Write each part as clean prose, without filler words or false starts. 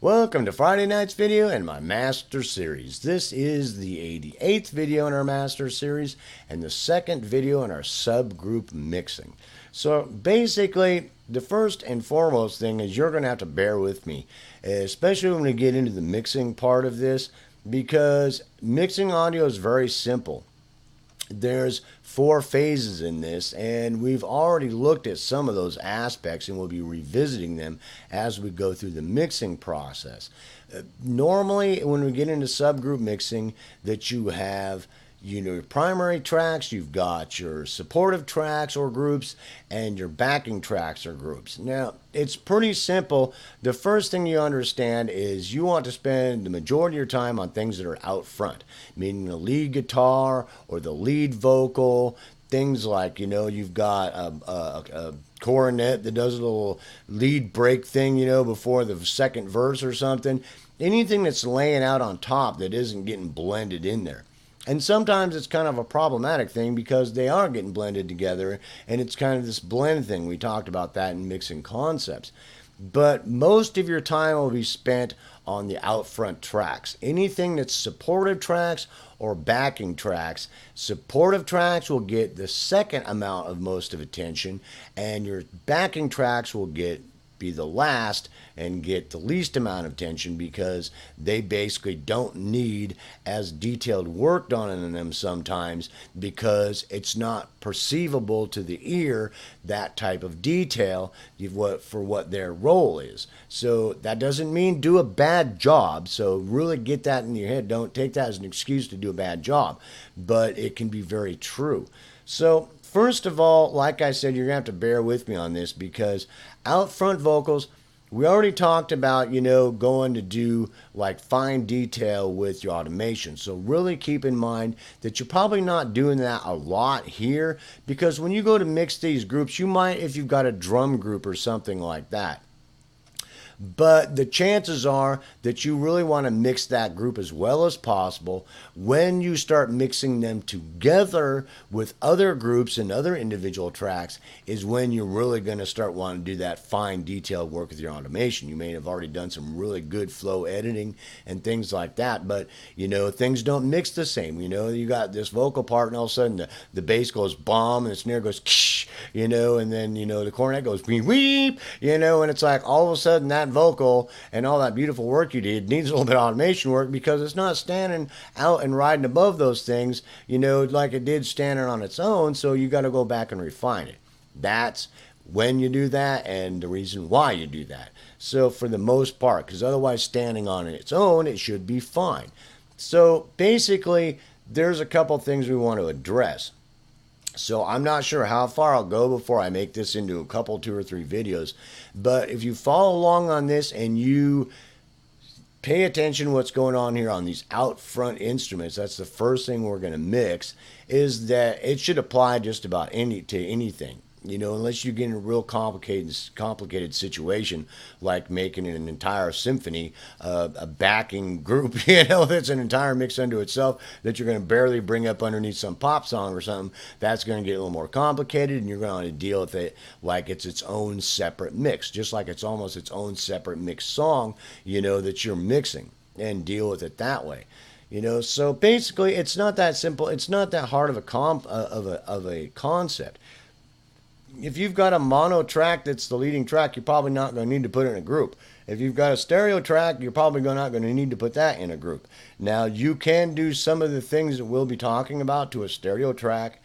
Welcome to Friday night's video and my Master Series. This is the 88th video in our Master Series and the second video in our subgroup mixing. So basically, the first and foremost thing is you're going to have to bear with me, especially when we get into the mixing part of this, because mixing audio is very simple. There's 4 phases in this, and we've already looked at some of those aspects, and we'll be revisiting them as we go through the mixing process. Normally, when we get into subgroup mixing, that you have your primary tracks, you've got your supportive tracks or groups, and your backing tracks or groups. Now, it's pretty simple. The first thing you understand is you want to spend the majority of your time on things that are out front, meaning the lead guitar or the lead vocal, things like, you've got a cornet that does a little lead break thing, before the second verse or something. Anything that's laying out on top that isn't getting blended in there. And sometimes it's kind of a problematic thing because they are getting blended together, and it's kind of this blend thing. We talked about that in mixing concepts. But most of your time will be spent on the out front tracks. Anything that's supportive tracks or backing tracks. Supportive tracks will get the second amount of most of attention, and your backing tracks will be the last and get the least amount of attention because they basically don't need as detailed work done in them sometimes because it's not perceivable to the ear, that type of detail for what their role is. So that doesn't mean do a bad job. So really get that in your head. Don't take that as an excuse to do a bad job, but it can be very true. So first of all, like I said, you're going to have to bear with me on this because out front vocals, we already talked about, going to do like fine detail with your automation. So really keep in mind that you're probably not doing that a lot here because when you go to mix these groups, you might, if you've got a drum group or something like that. But the chances are that you really want to mix that group as well as possible. When you start mixing them together with other groups and other individual tracks is when you're really going to start wanting to do that fine detailed work with your automation. You may have already done some really good flow editing and things like that, but things don't mix the same. You got this vocal part and all of a sudden the bass goes bomb and the snare goes ksh, and then the cornet goes weep weep, and it's like all of a sudden that vocal and all that beautiful work you did needs a little bit of automation work because it's not standing out and riding above those things, like it did standing on its own. So you got to go back and refine it. That's when you do that and the reason why you do that. So for the most part, because otherwise standing on its own, it should be fine. So basically, there's a couple things we want to address. So I'm not sure how far I'll go before I make this into a couple, 2 or 3 videos. But if you follow along on this and you pay attention to what's going on here on these out front instruments, that's the first thing we're going to mix, is that it should apply just about to anything. Unless you get in a real complicated situation like making an entire symphony, a backing group, that's an entire mix unto itself that you're going to barely bring up underneath some pop song or something. That's going to get a little more complicated, and you're going to deal with it like it's its own separate mix, just like it's almost its own separate mixed song, that you're mixing, and deal with it that way. So basically, it's not that simple. It's not that hard of a concept. If you've got a mono track that's the leading track, you're probably not going to need to put it in a group. If you've got a stereo track, you're probably not going to need to put that in a group. Now, you can do some of the things that we'll be talking about to a stereo track,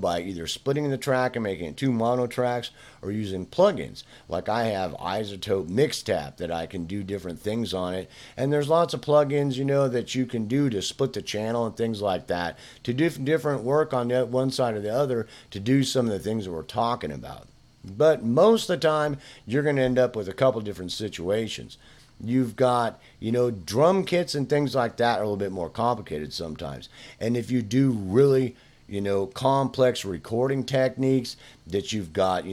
by either splitting the track and making it 2 mono tracks or using plugins. Like I have Isotope Mixtap that I can do different things on it. And there's lots of plugins, that you can do to split the channel and things like that, to do different work on one side or the other to do some of the things that we're talking about. But most of the time, you're going to end up with a couple different situations. You've got, drum kits and things like that are a little bit more complicated sometimes. And if you do really complex recording techniques that you've got,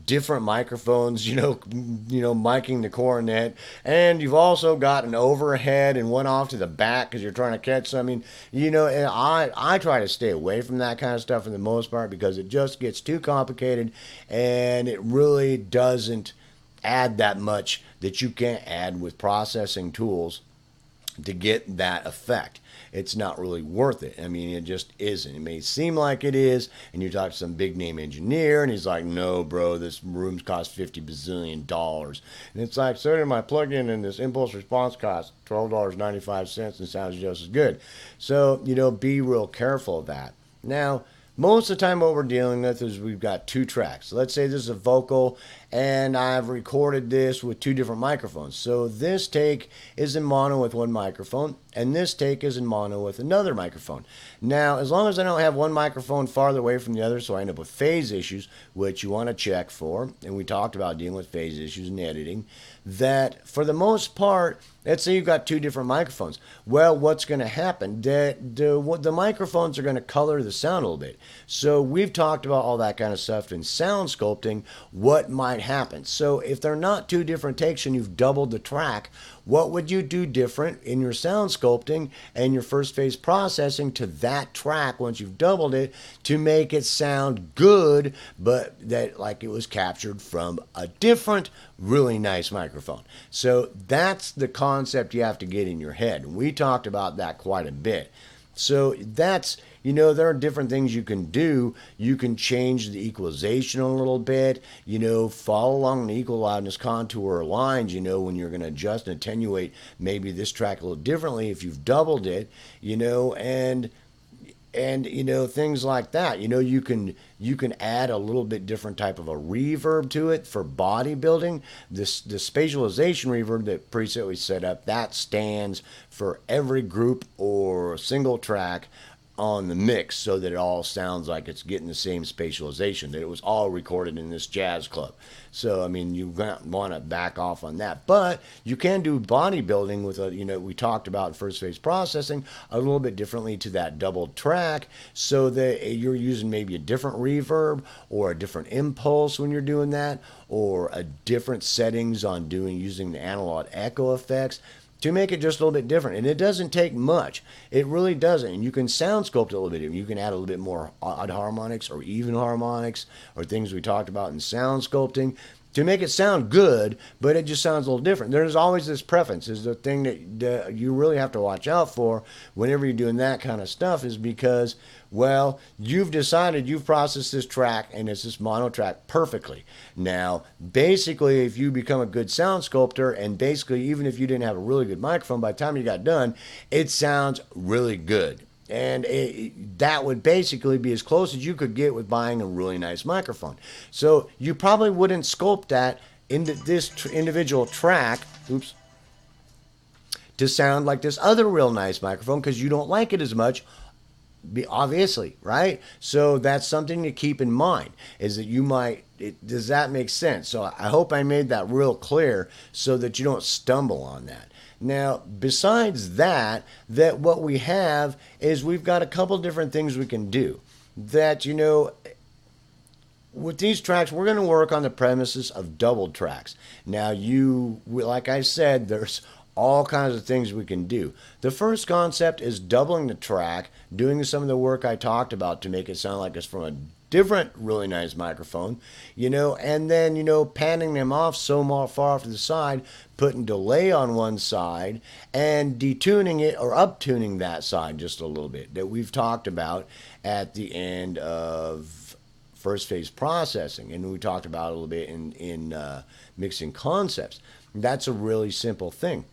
different microphones, miking the cornet, and you've also got an overhead and one off to the back because you're trying to catch something, and I try to stay away from that kind of stuff for the most part because it just gets too complicated and it really doesn't add that much that you can't add with processing tools to get that effect. It's not really worth it. I mean, it just isn't. It may seem like it is, and you talk to some big name engineer, and he's like, "No, bro, this room's cost $50 bazillion," and it's like, "So did my plug-in, and this impulse response cost $12.95 and sounds just as good." So be real careful of that. Now, most of the time what we're dealing with is we've got two tracks. Let's say this is a vocal and I've recorded this with two different microphones. So this take is in mono with one microphone and this take is in mono with another microphone. Now, as long as I don't have one microphone farther away from the other, so I end up with phase issues, which you want to check for, and we talked about dealing with phase issues in editing, that for the most part, let's say you've got two different microphones. Well, what's going to happen? The microphones are going to color the sound a little bit. So we've talked about all that kind of stuff in sound sculpting, what might happen. So if they're not two different takes and you've doubled the track, what would you do different in your sound sculpting and your first phase processing to that track once you've doubled it to make it sound good, but that like it was captured from a different really nice microphone? So that's the concept you have to get in your head. We talked about that quite a bit. So that's, there are different things you can do. You can change the equalization a little bit, follow along the equal loudness contour lines, when you're going to adjust and attenuate maybe this track a little differently if you've doubled it, and things like that. You can add a little bit different type of a reverb to it for bodybuilding. The spatialization reverb, that preset we set up, that stands for every group or single track on the mix, so that it all sounds like it's getting the same spatialization, that it was all recorded in this jazz club. So, you want to back off on that. But you can do bodybuilding with we talked about first phase processing a little bit differently to that doubled track, so that you're using maybe a different reverb or a different impulse when you're doing that, or a different settings on using the analog echo effects, to make it just a little bit different. And it doesn't take much. It really doesn't. And you can sound sculpt it a little bit. You can add a little bit more odd harmonics or even harmonics or things we talked about in sound sculpting to make it sound good, but it just sounds a little different. There's always this preference. Is the thing that you really have to watch out for whenever you're doing that kind of stuff, is because, well, you've decided you've processed this track and it's this mono track perfectly. Now, basically, if you become a good sound sculptor, and basically even if you didn't have a really good microphone, by the time you got done, it sounds really good. And that would basically be as close as you could get with buying a really nice microphone. So you probably wouldn't sculpt that into this individual track, to sound like this other real nice microphone, because you don't like it as much, obviously, right? So that's something to keep in mind, is that you might, does that make sense? So I hope I made that real clear so that you don't stumble on that. Now, besides that what we have is we've got a couple different things we can do. That, with these tracks, we're going to work on the premises of doubled tracks. Now, like I said, there's all kinds of things we can do. The first concept is doubling the track, doing some of the work I talked about to make it sound like it's from a different really nice microphone, and then, panning them off so far off to the side, putting delay on one side and detuning it or uptuning that side just a little bit, that we've talked about at the end of first phase processing, and we talked about a little bit in mixing concepts. That's a really simple thing.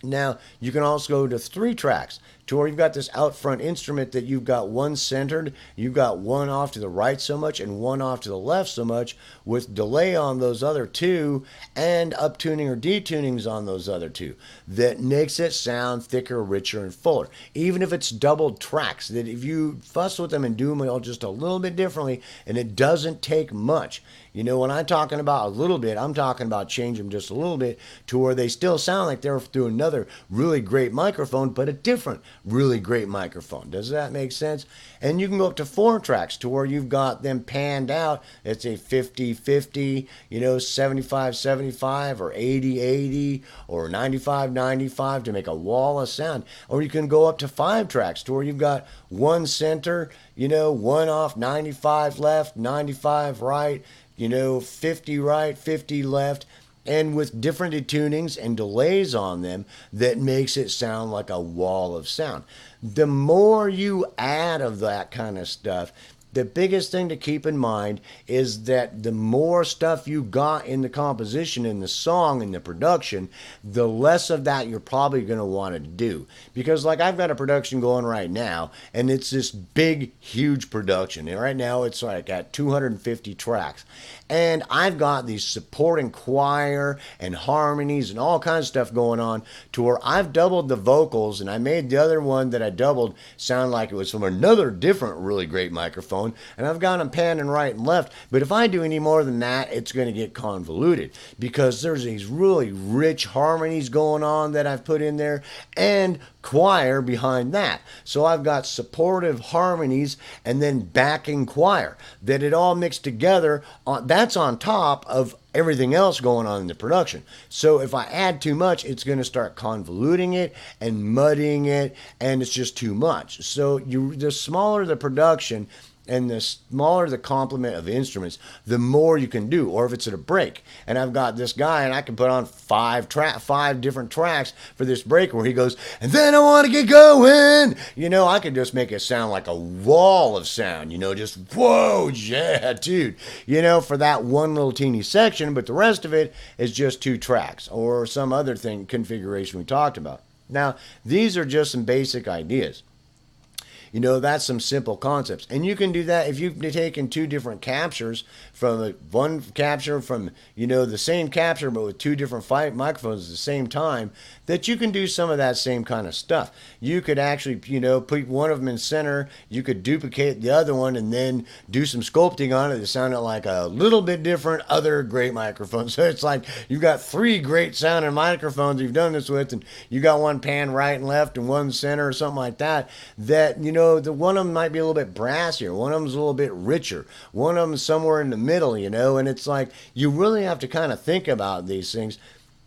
Now, you can also go to 3 tracks, to where you've got this OutFront instrument that you've got one centered, you've got one off to the right so much and one off to the left so much, with delay on those other 2 and uptuning or detunings on those other 2. That makes it sound thicker, richer, and fuller. Even if it's doubled tracks, that if you fuss with them and do them all just a little bit differently, and it doesn't take much. When I'm talking about a little bit, I'm talking about change them just a little bit to where they still sound like they're through another really great microphone, but a different really great microphone. Does that make sense? And you can go up to 4 tracks to where you've got them panned out. It's a 50-50, 75-75 or 80-80 or 95-95 to make a wall of sound. Or you can go up to 5 tracks to where you've got one center, one off, 95 left, 95 right, 50 right, 50 left, and with different detunings and delays on them that makes it sound like a wall of sound. The more you add of that kind of stuff, the biggest thing to keep in mind is that the more stuff you got in the composition, in the song, in the production, the less of that you're probably going to want to do. Because, like, I've got a production going right now, and it's this big, huge production. And right now, it's like at 250 tracks. And I've got these supporting choir and harmonies and all kinds of stuff going on to where I've doubled the vocals, and I made the other one that I doubled sound like it was from another different really great microphone. And I've got them panning right and left. But if I do any more than that, it's going to get convoluted because there's these really rich harmonies going on that I've put in there and choir behind that. So I've got supportive harmonies and then backing choir that it all mixed together. That's on top of everything else going on in the production. So if I add too much, it's going to start convoluting it and muddying it, and it's just too much. So the smaller the production, and the smaller the complement of instruments, the more you can do. Or if it's at a break, and I've got this guy, and I can put on five different tracks for this break where he goes, and then I want to get going. I could just make it sound like a wall of sound. Just whoa, yeah, dude. For that one little teeny section, but the rest of it is just 2 tracks or some other thing configuration we talked about. Now, these are just some basic ideas. That's some simple concepts. And you can do that if you've taken 2 different captures from one capture from, the same capture but with 2 different microphones at the same time, that you can do some of that same kind of stuff. You could actually, put one of them in center. You could duplicate the other one and then do some sculpting on it that sounded like a little bit different other great microphones. So it's like you've got 3 great sounding microphones you've done this with, and you got one pan right and left and one center or something like that, the one of them might be a little bit brassier, one of them's a little bit richer, one of them's somewhere in the middle, and it's like you really have to kind of think about these things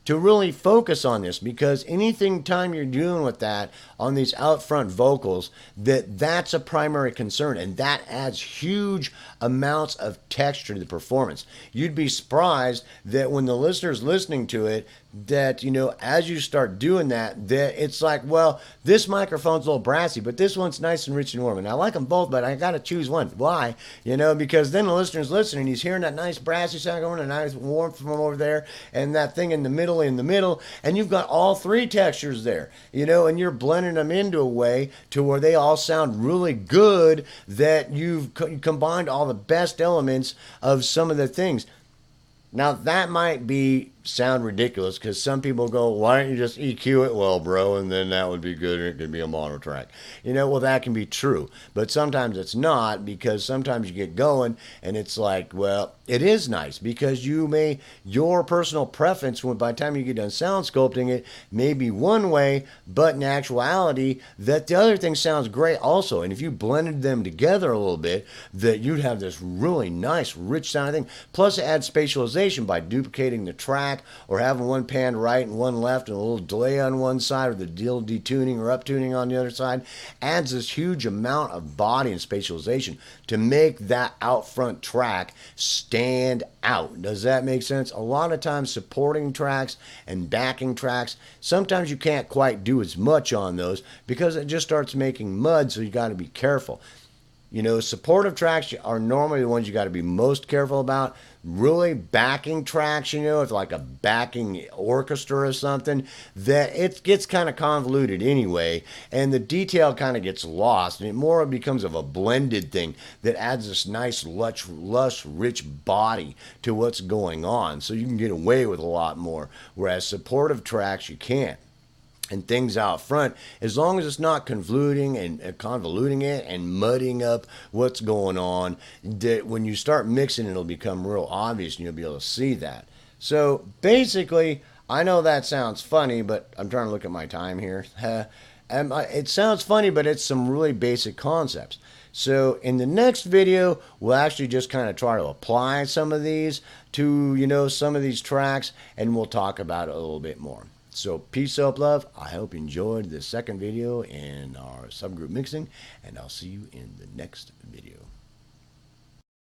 to really focus on this, because anything time you're dealing with that on these out front vocals, that's a primary concern, and that adds huge amounts of texture to the performance. You'd be surprised that when the listener's listening to it, that as you start doing that it's like, well, this microphone's a little brassy, but this one's nice and rich and warm, and I like them both, but I gotta choose one. Why? Because then the listener's listening, he's hearing that nice brassy sound going, a nice warmth from over there, and that thing in the middle, and you've got all 3 textures there, and you're blending them into a way to where they all sound really good, that you've combined all the best elements of some of the things. Now, that might sound ridiculous, because some people go, why don't you just EQ it well, bro, and then that would be good, and it could be a mono track. Well, that can be true, but sometimes it's not, because sometimes you get going and it's like, well, it is nice, because your personal preference, by the time you get done sound sculpting it, may be one way, but in actuality, that the other thing sounds great also. And if you blended them together a little bit, that you'd have this really nice, rich sounding thing. Plus, it adds spatialization by duplicating the track, or having one pan right and one left, and a little delay on one side, or the deal detuning or uptuning on the other side, adds this huge amount of body and spatialization to make that out front track stand out. Does that make sense? A lot of times supporting tracks and backing tracks, sometimes you can't quite do as much on those because it just starts making mud, so you got to be careful. Supportive tracks are normally the ones you got to be most careful about. Really backing tracks, if like a backing orchestra or something, that it gets kind of convoluted anyway, and the detail kind of gets lost, and it more becomes of a blended thing that adds this nice, lush, rich body to what's going on, so you can get away with a lot more, whereas supportive tracks you can't. And things out front, as long as it's not convoluting it and muddying up what's going on, that when you start mixing, it'll become real obvious and you'll be able to see that. So basically, I know that sounds funny, but I'm trying to look at my time here. It sounds funny, but it's some really basic concepts. So in the next video, we'll actually just kind of try to apply some of these to, some of these tracks, and we'll talk about it a little bit more. So peace, hope, love. I hope you enjoyed the second video in our subgroup mixing, and I'll see you in the next video.